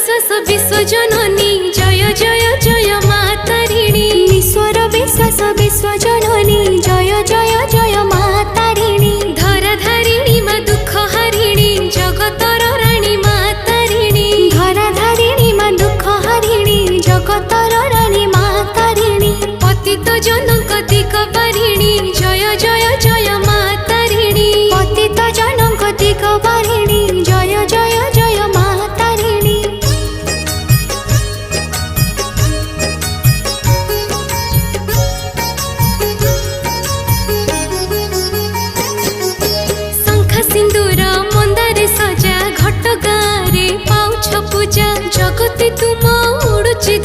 विश्वास विश्वजननी जय जय जय मातारिणी ईश्वर विश्वास विश्वजननी जय जय जय मातारिणी धराधारिणी मा दुख हरिणी जगतर राणी मातारिणी धराधारिणी मा दुख हरिणी जगतर राणी मातारिणी पतित जनक दिग पारिणी जय जय जय मातारिणी पतित जनक दिग पारिणी जय जय जय मातारिणी शंख सिंदूर मंदारे सजा घट गारे पाउछ पूजा जगती तुम उड़ुची